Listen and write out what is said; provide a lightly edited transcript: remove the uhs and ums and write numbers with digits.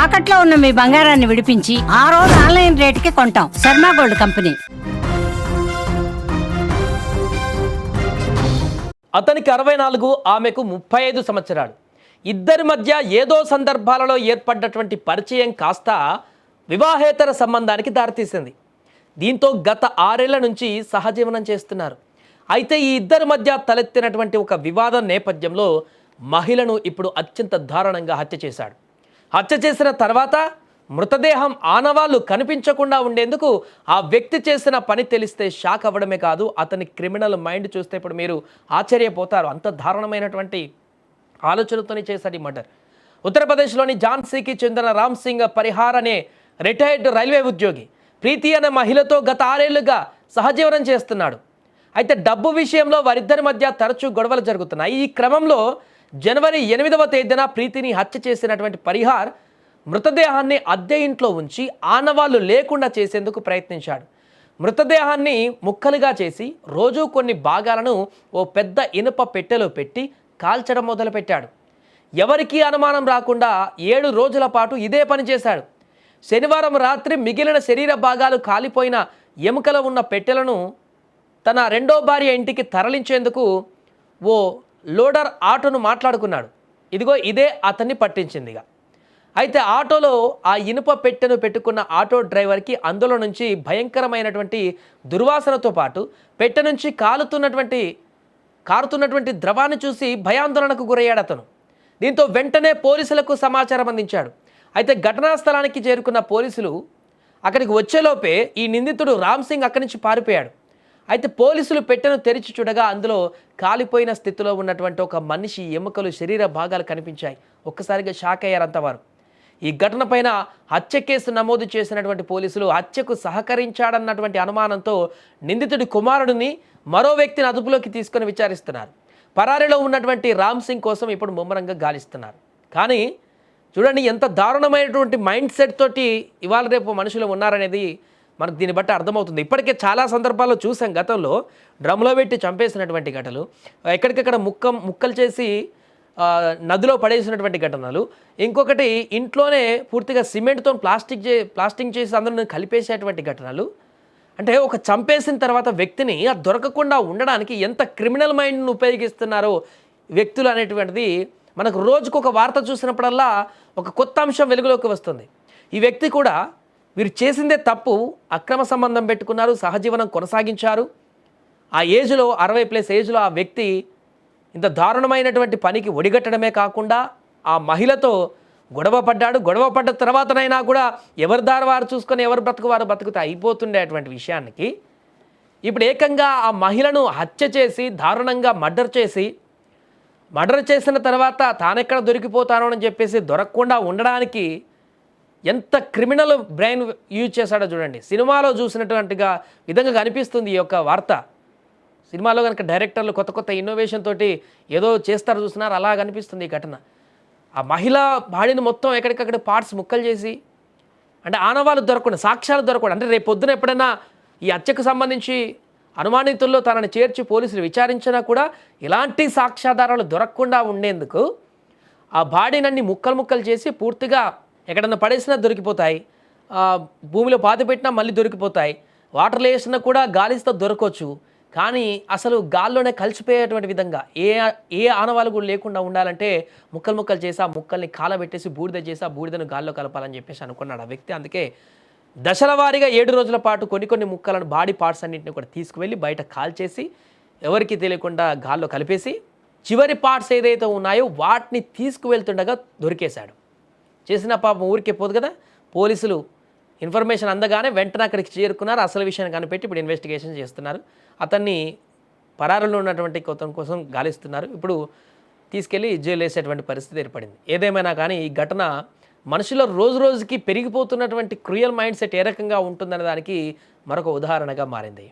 తాకట్లో ఉన్న మీ బంగారాన్ని విడిపించి ఆ రోజు ఆన్లైన్ రేటుకి కొంటాం. Sharma gold company. అతనికి 64, ఆమెకు 35 సంవత్సరాలు. ఇద్దరి మధ్య ఏదో సందర్భాలలో ఏర్పడ్డటువంటి పరిచయం కాస్త వివాహేతర సంబంధానికి దారితీసింది. దీంతో గత 6 ఏళ్ల నుంచి సహజీవనం చేస్తున్నారు. అయితే ఈ ఇద్దరి మధ్య తలెత్తినటువంటి ఒక వివాదం నేపథ్యంలో మహిళను ఇప్పుడు అత్యంత దారుణంగా హత్య చేశాడు. హత్య చేసిన తర్వాత మృతదేహం ఆనవాళ్లు కనిపించకుండా ఉండేందుకు ఆ వ్యక్తి చేసిన పని తెలిస్తే షాక్ అవ్వడమే కాదు, అతని క్రిమినల్ మైండ్ చూస్తే ఇప్పుడు మీరు ఆశ్చర్యపోతారు. అంత దారుణమైనటువంటి ఆలోచనతోనే చేశాడు ఈ మర్డర్. ఉత్తరప్రదేశ్లోని ఝాన్సీకి చెందిన రామ్ సింగ్ పరిహార్ అనే రిటైర్డ్ రైల్వే ఉద్యోగి ప్రీతి అనే మహిళతో గత 6 ఏళ్లుగా సహజీవనం చేస్తున్నాడు. అయితే డబ్బు విషయంలో వారిద్దరి మధ్య తరచూ గొడవలు జరుగుతున్నాయి. ఈ క్రమంలో జనవరి 8వ తేదీన ప్రీతిని హత్య చేసినటువంటి పరిహార్ మృతదేహాన్ని అద్దె ఇంట్లో ఉంచి ఆనవాళ్లు లేకుండా చేసేందుకు ప్రయత్నించాడు. మృతదేహాన్ని ముక్కలుగా చేసి రోజు కొన్ని భాగాలను ఓ పెద్ద ఇనుప పెట్టెలో పెట్టి కాల్చడం మొదలుపెట్టాడు. ఎవరికీ అనుమానం రాకుండా 7 రోజుల పాటు ఇదే పని చేశాడు. శనివారం రాత్రి మిగిలిన శరీర భాగాలు కాలిపోయిన ఎముకలు ఉన్న పెట్టెలను తన రెండో భార్య ఇంటికి తరలించేందుకు ఓ లోడర్ ఆటోను మాట్లాడుకున్నాడు. ఇదే అతన్ని పట్టించిందిగా. అయితే ఆటోలో ఆ ఇనుప పెట్టెను పెట్టుకున్న ఆటో డ్రైవర్కి అందులో నుంచి భయంకరమైనటువంటి దుర్వాసనతో పాటు పెట్టె నుంచి కారుతున్నటువంటి ద్రవాన్ని చూసి భయాందోళనకు గురయ్యాడు అతను. దీంతో వెంటనే పోలీసులకు సమాచారం అందించాడు. అయితే ఘటనా స్థలానికి చేరుకున్న పోలీసులు అక్కడికి వచ్చేలోపే ఈ నిందితుడు రామ్ సింగ్ అక్కడి నుంచి పారిపోయాడు. అయితే పోలీసులు పెట్టెను తెరిచి చూడగా అందులో కాలిపోయిన స్థితిలో ఉన్నటువంటి ఒక మనిషి ఎముకలు, శరీర భాగాలు కనిపించాయి. ఒక్కసారిగా షాక్ అయ్యారంతా వారు. ఈ ఘటన పైన హత్య కేసు నమోదు చేసినటువంటి పోలీసులు హత్యకు సహకరించాడన్నటువంటి అనుమానంతో నిందితుడి కుమారుడిని మరో వ్యక్తిని అదుపులోకి తీసుకొని విచారిస్తున్నారు. పరారీలో ఉన్నటువంటి రామ్ సింగ్ కోసం ఇప్పుడు ముమ్మరంగా గాలిస్తున్నారు. కానీ చూడండి ఎంత దారుణమైనటువంటి మైండ్ సెట్ తోటి ఇవాళ రేపు మనుషులు ఉన్నారనేది మనకు దీన్ని బట్టి అర్థమవుతుంది. ఇప్పటికే చాలా సందర్భాల్లో చూసాం. గతంలో డ్రమ్లో పెట్టి చంపేసినటువంటి ఘటనలు, ఎక్కడికక్కడ ముక్కలు చేసి నదిలో పడేసినటువంటి ఘటనలు, ఇంకొకటి ఇంట్లోనే పూర్తిగా సిమెంట్తో ప్లాస్టింగ్ చేసి అందరూ కలిపేసేటువంటి ఘటనలు. అంటే ఒక చంపేసిన తర్వాత వ్యక్తిని దొరకకుండా ఉండడానికి ఎంత క్రిమినల్ మైండ్ను ఉపయోగిస్తున్నారో వ్యక్తులు అనేటువంటిది మనకు రోజుకొక వార్త చూసినప్పుడల్లా ఒక కొత్త అంశం వెలుగులోకి వస్తుంది. ఈ వ్యక్తి కూడా వీరు చేసిందే తప్పు, అక్రమ సంబంధం పెట్టుకున్నారు, సహజీవనం కొనసాగించారు. ఆ ఏజ్లో 60+ ఏజ్లో ఆ వ్యక్తి ఇంత దారుణమైనటువంటి పనికి ఒడిగట్టడమే కాకుండా ఆ మహిళతో గొడవ పడ్డ తర్వాతనైనా కూడా ఎవరి దారి వారు చూసుకొని ఎవరు బ్రతుకు వారు బతుకుతే అయిపోతుండేటువంటి విషయానికి ఇప్పుడు ఏకంగా ఆ మహిళను హత్య చేసి దారుణంగా మర్డర్ చేసిన తర్వాత తానెక్కడ దొరికిపోతానో అని చెప్పేసి దొరకకుండా ఉండడానికి ఎంత క్రిమినల్ బ్రెయిన్ యూజ్ చేశాడో చూడండి. సినిమాలో చూసినటువంటిగా విధంగా కనిపిస్తుంది ఈ యొక్క వార్త. సినిమాలో కనుక డైరెక్టర్లు కొత్త ఇన్నోవేషన్ తోటి ఏదో చేస్తారు చూస్తున్నారు, అలా కనిపిస్తుంది ఈ ఘటన. ఆ మహిళ బాడీని మొత్తం ఎక్కడికక్కడ పార్ట్స్ ముక్కలు చేసి, అంటే ఆనవాళ్ళు దొరకకుండా, సాక్ష్యాలు దొరకకుండా, అంటే రేపు పొద్దున ఎప్పుడైనా ఈ హత్యకు సంబంధించి అనుమానితుల్లో తనని చేర్చి పోలీసులు విచారించినా కూడా ఇలాంటి సాక్ష్యాధారాలు దొరకకుండా ఉండేందుకు ఆ బాడీనన్ని ముక్కలు చేసి పూర్తిగా ఎక్కడన్నా పడేసినా దొరికిపోతాయి, భూమిలో పాతి పెట్టినా మళ్ళీ దొరికిపోతాయి, వాటర్లో వేసినా కూడా గాలిస్తో దొరకవచ్చు. కానీ అసలు గాల్లోనే కలిసిపోయేటువంటి విధంగా ఏ ఆనవాళ్ళు కూడా లేకుండా ఉండాలంటే ముక్కలు చేసి ఆ ముక్కల్ని కాలబెట్టేసి బూడిద చేసి ఆ బూడిదను గాల్లో కలపాలని చెప్పేసి అనుకున్నాడు ఆ వ్యక్తి. అందుకే దశల వారీగా 7 రోజుల పాటు కొన్ని ముక్కలను, బాడీ పార్ట్స్ అన్నింటినీ కూడా తీసుకువెళ్ళి బయట కాల్చేసి ఎవరికి తెలియకుండా గాల్లో కలిపేసి చివరి పార్ట్స్ ఏదైతే ఉన్నాయో వాటిని తీసుకువెళ్తుండగా దొరికేశాడు. చేసిన పాపం ఊరికే పోదు కదా. పోలీసులు ఇన్ఫర్మేషన్ అందగానే వెంటనే అక్కడికి చేరుకున్నారు. అసలు విషయాన్ని కనిపెట్టి ఇప్పుడు ఇన్వెస్టిగేషన్ చేస్తున్నారు. అతన్ని పరారులో ఉన్నటువంటి కోసం గాలిస్తున్నారు. ఇప్పుడు తీసుకెళ్ళి జైలు వేసేటువంటి పరిస్థితి ఏర్పడింది. ఏదేమైనా కానీ ఈ ఘటన మనుషుల రోజుకి పెరిగిపోతున్నటువంటి క్రూయల్ మైండ్ సెట్ ఏ రకంగా ఉంటుందనే దానికి మరొక ఉదాహరణగా మారింది.